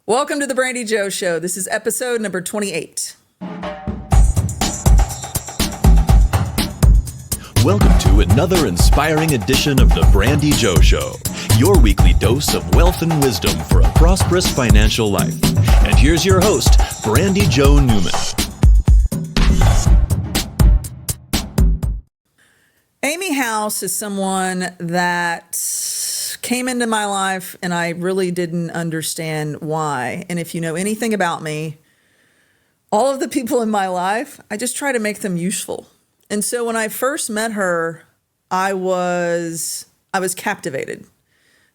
Welcome to the Brandi Jo Show. This is episode number 28. Welcome to another inspiring edition of the Brandi Jo Show, your weekly dose of wealth and wisdom for a prosperous financial life. And here's your host, Brandi Jo Newman. Amy House is someone that came into my life and I really didn't understand why. And if you know anything about me, all of the people in my life, I just try to make them useful. And so when I first met her, I was captivated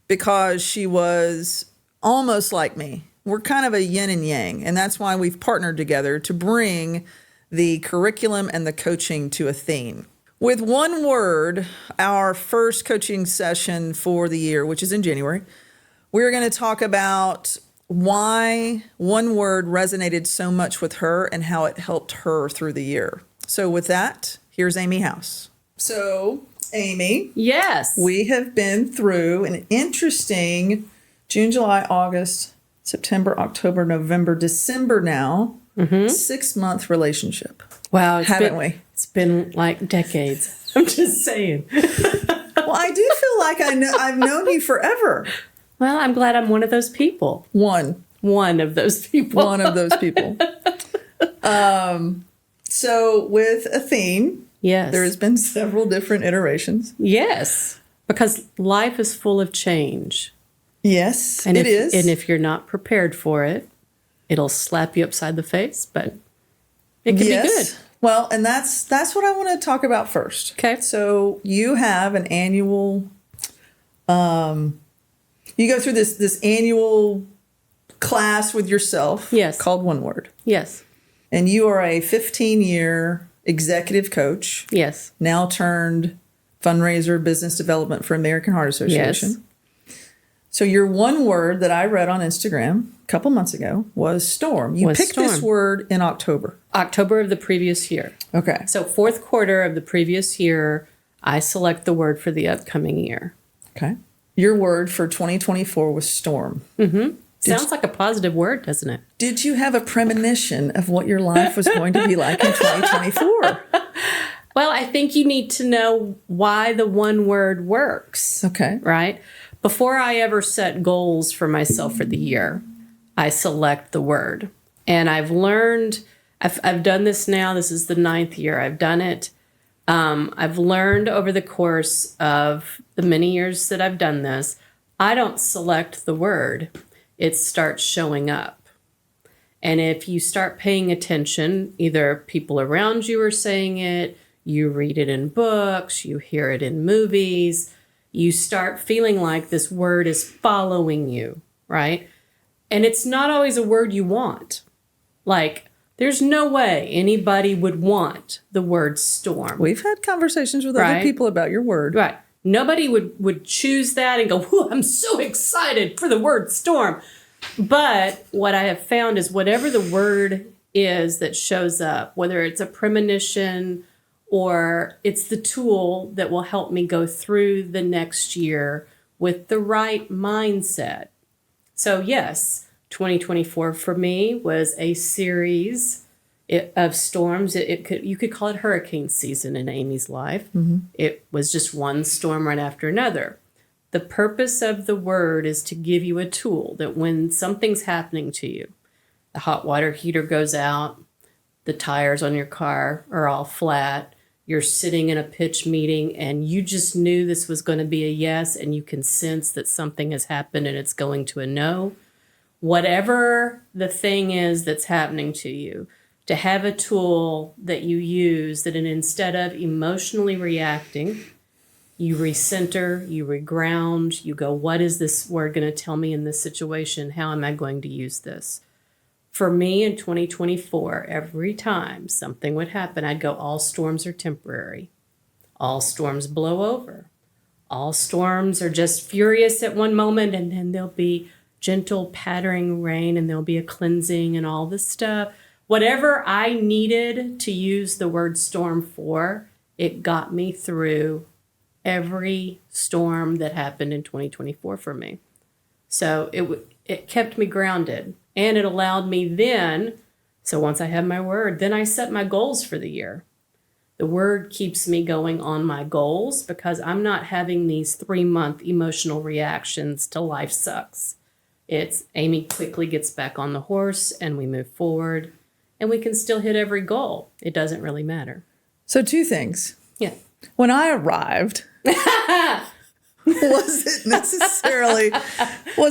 because she was almost like me. We're kind of a yin and yang, and that's why we've partnered together to bring the curriculum and the coaching to a theme. With one word, our first coaching session for the year, which is in January, we're going to talk about why one word resonated so much with her and how it helped her through the year. So with that, here's Amy House. So, Amy. Yes. We have been through an interesting June, July, August, September, October, November, December now, 6-month relationship. Wow. Haven't we? It's been like decades. I'm just saying. Well, I do feel like I've known you forever. Well, I'm glad I'm one of those people. One of those people. One of those people. So with a theme, yes, there has been several different iterations. Yes, because life is full of change. Yes, and it is. And if you're not prepared for it, it'll slap you upside the face, but it can be good. Well, and that's what I want to talk about first. Okay. So you have an annual, you go through this annual class with yourself. Yes. Called One Word. Yes. And you are a 15-year executive coach. Yes. Now turned fundraiser business development for American Heart Association. Yes. So your one word that I read on Instagram a couple months ago was storm. You picked this word in October. October of the previous year. Okay. So fourth quarter of the previous year, I select the word for the upcoming year. Okay. Your word for 2024 was storm. Mm-hmm. Sounds like a positive word, doesn't it? Did you have a premonition of what your life was going to be like in 2024? Well, I think you need to know why the one word works. Okay. Right? Before I ever set goals for myself for the year, I select the word. And I've learned, I've done this now. This is the 9th year I've done it. I've learned over the course of the many years that I've done this, I don't select the word. It starts showing up. And if you start paying attention, either people around you are saying it, you read it in books, you hear it in movies, you start feeling like this word is following you, right? And it's not always a word you want. Like, there's no way anybody would want the word storm. We've had conversations with other people about your word. Right. Nobody would choose that and go, whoo, I'm so excited for the word storm. But what I have found is whatever the word is that shows up, whether it's a premonition or it's the tool that will help me go through the next year with the right mindset. So yes, 2024 for me was a series of storms. You could call it hurricane season in Amy's life. Mm-hmm. It was just one storm right after another. The purpose of the word is to give you a tool that when something's happening to you, the hot water heater goes out, the tires on your car are all flat, you're sitting in a pitch meeting and you just knew this was going to be a yes and you can sense that something has happened and it's going to a no. Whatever the thing is that's happening to you, to have a tool that you use that instead of emotionally reacting, you recenter, you reground, you go, what is this word going to tell me in this situation? How am I going to use this? For me in 2024, every time something would happen, I'd go, all storms are temporary. All storms blow over. All storms are just furious at one moment, and then there'll be gentle pattering rain, and there'll be a cleansing and all this stuff. Whatever I needed to use the word storm for, it got me through every storm that happened in 2024 for me. So it kept me grounded, and it allowed me then. So once I have my word, then I set my goals for the year. The word keeps me going on my goals because I'm not having these 3-month emotional reactions to life sucks. It's Amy quickly gets back on the horse and we move forward and we can still hit every goal. It doesn't really matter. So 2 things. Yeah. When I arrived, was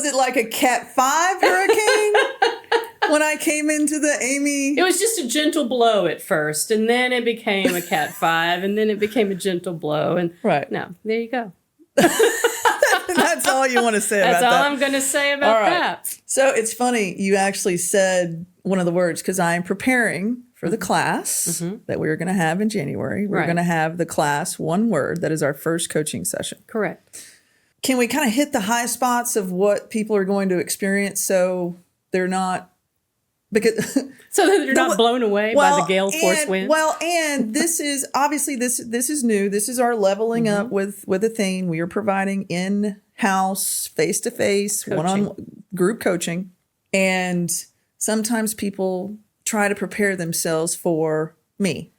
it like a Cat 5 hurricane when I came into the Amy? It was just a gentle blow at first, and then it became a Cat 5, and then it became a gentle blow. And right. No, there you go. That's all you want to say about that. That's all I'm going to say about that. So it's funny, you actually said one of the words, because I'm preparing for the class that we're going to have in January. We're going to have the class one word. That is our first coaching session. Correct. Can we kind of hit the high spots of what people are going to experience so they're not... Because so that they're not blown away by the gale force wind. Well, and this is obviously this is new. This is our leveling up with a thing. We are providing in-house, face-to-face, one-on group coaching. And sometimes people try to prepare themselves for me.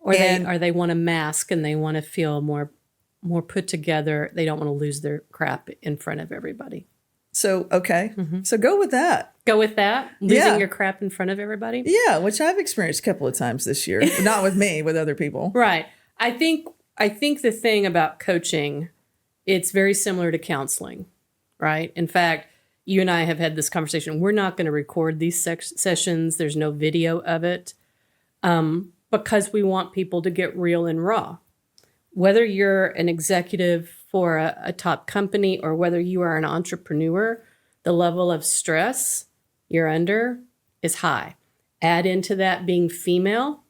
Or they want to mask and they want to feel more put together. They don't want to lose their crap in front of everybody. So, okay. So go with that. Go with that? Losing your crap in front of everybody? Yeah, which I've experienced a couple of times this year. Not with me, with other people. Right. I think the thing about coaching, it's very similar to counseling, right? In fact, you and I have had this conversation. We're not going to record these sessions. There's no video of it because we want people to get real and raw. Whether you're an executive for a top company or whether you are an entrepreneur, the level of stress you're under is high. Add into that being female,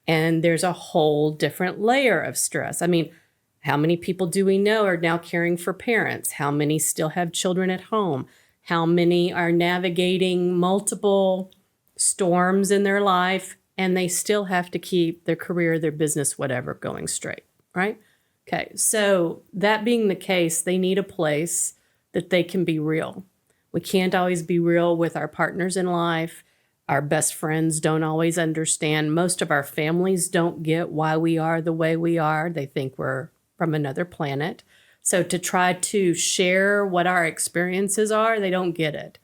and there's a whole different layer of stress. I mean, how many people do we know are now caring for parents? How many still have children at home? How many are navigating multiple storms in their life and they still have to keep their career, their business, whatever, going straight, right? Okay, so that being the case, they need a place that they can be real. We can't always be real with our partners in life. Our best friends don't always understand. Most of our families don't get why we are the way we are. They think we're from another planet. So to try to share what our experiences are, they don't get it.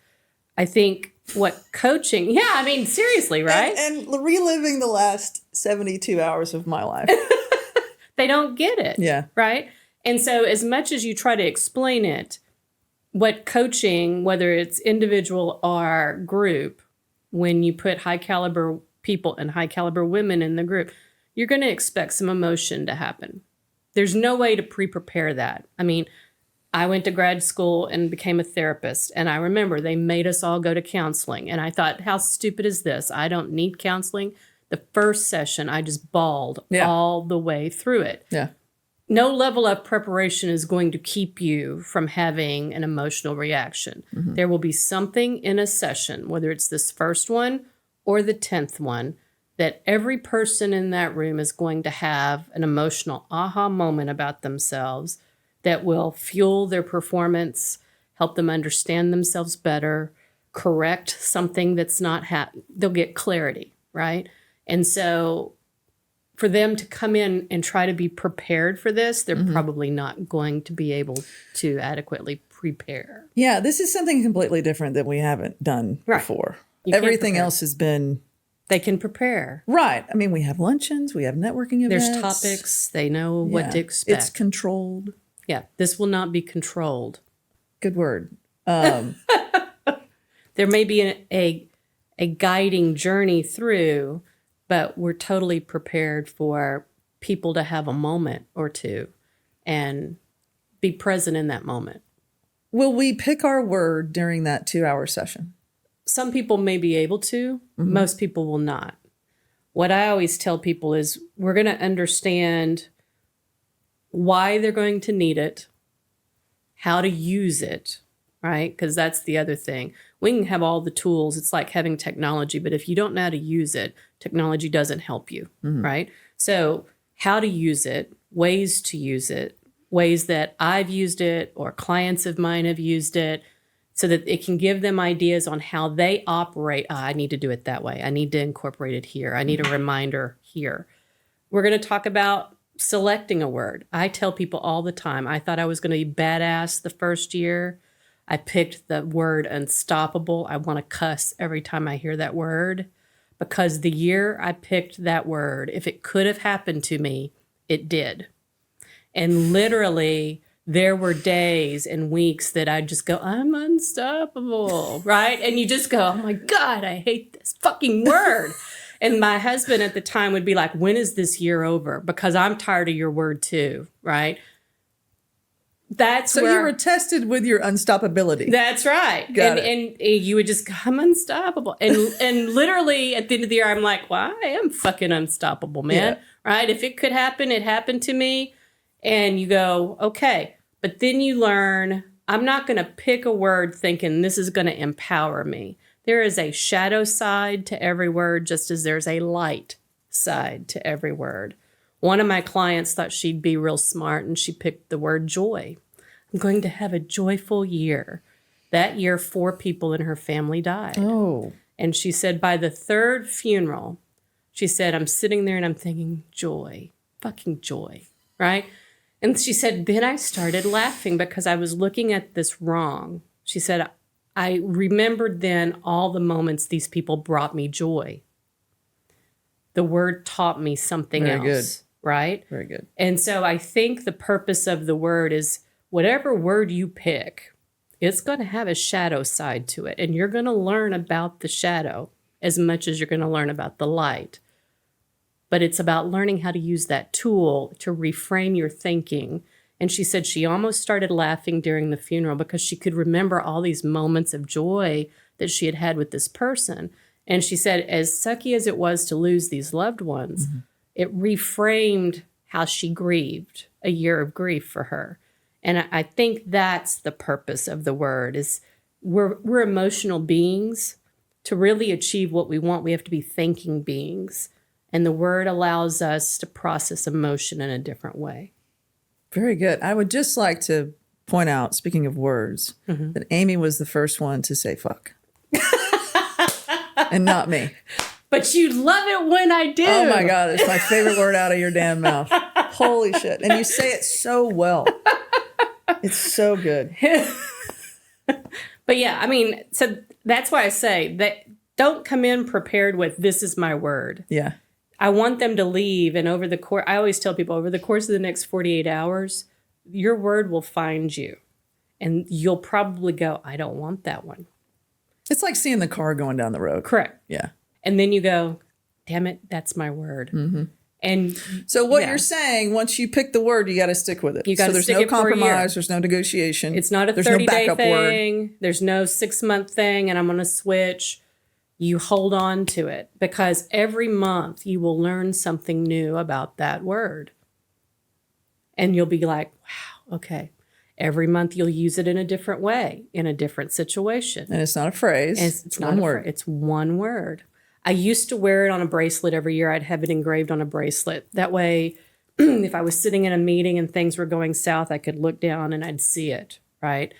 I think what coaching, seriously, right? And reliving the last 72 hours of my life. They don't get it. Yeah. Right? And so as much as you try to explain it, what coaching, whether it's individual or group, when you put high caliber people and high caliber women in the group, you're going to expect some emotion to happen. There's no way to pre-prepare that. I mean, I went to grad school and became a therapist. And I remember they made us all go to counseling. And I thought, how stupid is this? I don't need counseling. The first session, I just bawled all the way through it. Yeah. No level of preparation is going to keep you from having an emotional reaction. Mm-hmm. There will be something in a session, whether it's this first one or the 10th one, that every person in that room is going to have an emotional aha moment about themselves that will fuel their performance, help them understand themselves better, correct something that's not they'll get clarity, right? And so for them to come in and try to be prepared for this, they're probably not going to be able to adequately prepare. Yeah, this is something completely different that we haven't done before. Everything else has been... They can prepare. Right. I mean, we have luncheons, we have networking events. There's topics. They know what to expect. It's controlled. Yeah, this will not be controlled. Good word. There may be a guiding journey through, but we're totally prepared for people to have a moment or two and be present in that moment. Will we pick our word during that 2-hour session? Some people may be able to. Most people will not. What I always tell people is we're going to understand why they're going to need it, how to use it, right? Because that's the other thing. We can have all the tools. It's like having technology, but if you don't know how to use it, technology doesn't help you, right? So how to use it, ways to use it, ways that I've used it or clients of mine have used it, so that it can give them ideas on how they operate. I need to do it that way. I need to incorporate it here. I need a reminder here. We're going to talk about selecting a word. I tell people all the time, I thought I was going to be badass the first year. I picked the word unstoppable. I want to cuss every time I hear that word, because the year I picked that word, if it could have happened to me, it did. And literally, there were days and weeks that I'd just go, I'm unstoppable, right? And you just go, oh my God, I hate this fucking word. And my husband at the time would be like, when is this year over? Because I'm tired of your word too, right? That's So where you were tested with your unstoppability. That's right. Got it. And you would just go, I'm unstoppable. And literally at the end of the year, I'm like, well, I am fucking unstoppable, man. Yeah. Right? If it could happen, it happened to me. And you go, okay. But then you learn, I'm not going to pick a word thinking this is going to empower me. There is a shadow side to every word, just as there's a light side to every word. One of my clients thought she'd be real smart, and she picked the word joy. I'm going to have a joyful year. That year, 4 people in her family died. Oh. And she said by the 3rd funeral, she said, I'm sitting there and I'm thinking, joy, fucking joy, right? And she said, then I started laughing because I was looking at this wrong. She said, I remembered then all the moments these people brought me joy. The word taught me something Very else, good. Right? Very good. And so I think the purpose of the word is whatever word you pick, it's going to have a shadow side to it. And you're going to learn about the shadow as much as you're going to learn about the light. But it's about learning how to use that tool to reframe your thinking. And she said she almost started laughing during the funeral because she could remember all these moments of joy that she had had with this person. And she said, as sucky as it was to lose these loved ones, it reframed how she grieved, a year of grief for her. And I think that's the purpose of the word, is we're emotional beings. To really achieve what we want, we have to be thinking beings. And the word allows us to process emotion in a different way. Very good. I would just like to point out, speaking of words, that Amy was the first one to say fuck. And not me. But you love it when I do. Oh my God, it's my favorite word out of your damn mouth. Holy shit. And you say it so well. It's so good. But yeah, I mean, so that's why I say that don't come in prepared with, this is my word. Yeah. I want them to leave, and over the course, I always tell people, over the course of the next 48 hours, your word will find you. And you'll probably go, I don't want that one. It's like seeing the car going down the road. Correct. Yeah. And then you go, damn it, that's my word. And So what yeah. you're saying, once you pick the word, you got to stick with it. You gotta so there's stick no it for a year. compromise. There's no negotiation. It's not a there's 30-day no backup thing. word. There's no 6-month thing, and I'm going to switch. You hold on to it, because every month you will learn something new about that word. And you'll be like, wow, okay. Every month you'll use it in a different way, in a different situation. And it's not a phrase. It's not one a word. It's one word. I used to wear it on a bracelet every year. I'd have it engraved on a bracelet. That way, if I was sitting in a meeting and things were going south, I could look down and I'd see it, right?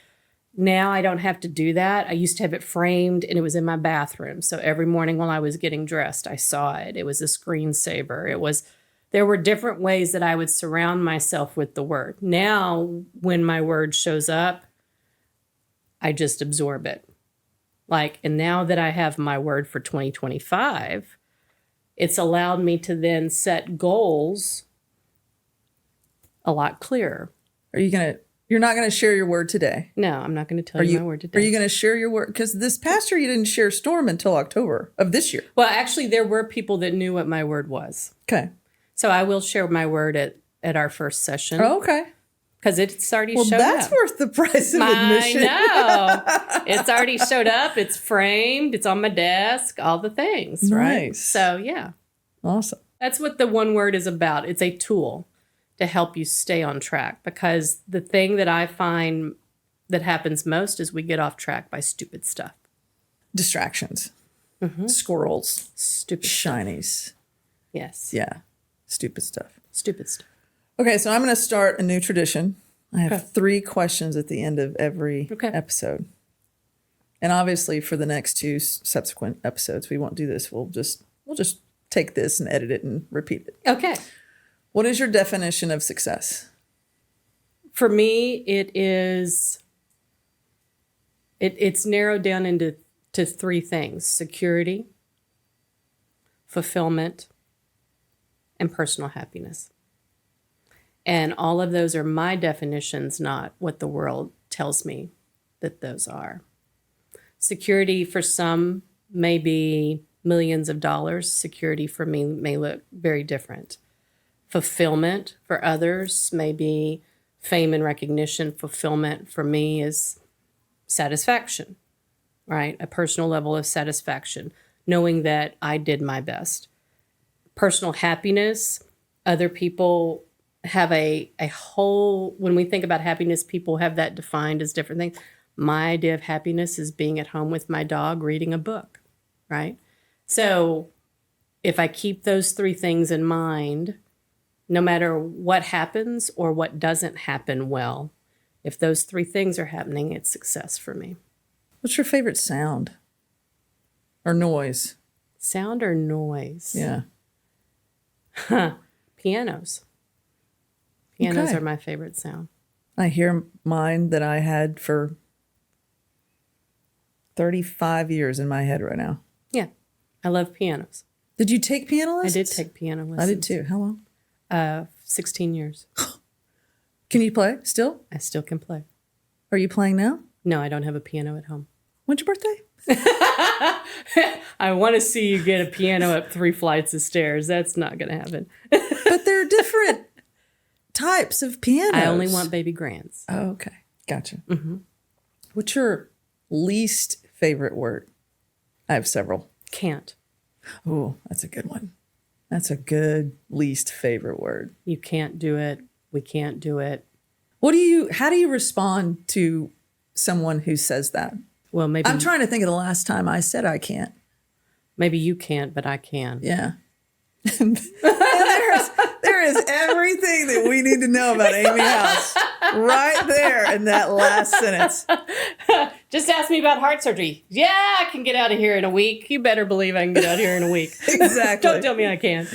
Now I don't have to do that. I used to have it framed, and it was in my bathroom. So every morning while I was getting dressed, I saw it. It was a screensaver. There were different ways that I would surround myself with the word. Now, when my word shows up, I just absorb it. And now that I have my word for 2025, it's allowed me to then set goals a lot clearer. You're not going to share your word today. No, I'm not going to tell you my word today. Are you going to share your word? Because this past year you didn't share storm until October of this year. Well, actually, there were people that knew what my word was. Okay. So I will share my word at our first session. Oh, okay. Because it's already Well, showed that's up. worth the price of admission. I know. It's already showed up. It's framed. It's on my desk. All the things, right? Nice. So, yeah. Awesome. That's what the one word is about. It's a tool to help you stay on track. Because the thing that I find that happens most is we get off track by stupid stuff. Distractions. Squirrels. Stupid Shinies. stuff. Yes. Yeah. Stupid stuff. Stupid stuff. Okay, so I'm going to start a new tradition. I have 3 questions at the end of every Okay. episode. And obviously for the next two subsequent episodes, we won't do this. We'll just take this and edit it and repeat it. Okay. What is your definition of success? For me, it's narrowed down into three things: security, fulfillment, and personal happiness. And all of those are my definitions, not what the world tells me that those are. Security for some may be millions of dollars. Security for me may look very different. Fulfillment for others may be fame and recognition. Fulfillment for me is satisfaction, right? A personal level of satisfaction, knowing that I did my best. Personal happiness, other people have a whole, when we think about happiness, people have that defined as different things. My idea of happiness is being at home with my dog, reading a book, right? So if I keep those three things in mind, no matter what happens or what doesn't happen well, if those three things are happening, it's success for me. What's your favorite sound or noise? Sound or noise? Yeah. Pianos. Pianos Okay. are my favorite sound. I hear mine that I had for 35 years in my head right now. Yeah. I love pianos. Did you take piano I lessons? did take piano lessons. I did too. How long? 16 years. Can you play still? I still can play. Are you playing now? No, I don't have a piano at home. When's your birthday? I want to see you get a piano up 3 flights of stairs. That's not going to happen. But there are different types of pianos. I only want baby grands. Oh, okay. Gotcha. Mm-hmm. What's your least favorite word? I have several. Can't. Oh, that's a good one. That's a good least favorite word. You can't do it. We can't do it. How do you respond to someone who says that? Well, maybe I'm trying to think of the last time I said I can't. maybe you can't, but I can. Yeah. And there is everything that we need to know about Amy House right there in that last sentence. Just ask me about heart surgery. Yeah, I can get out of here in a week. You better believe I can get out of here in a week. Exactly. Don't tell me I can't.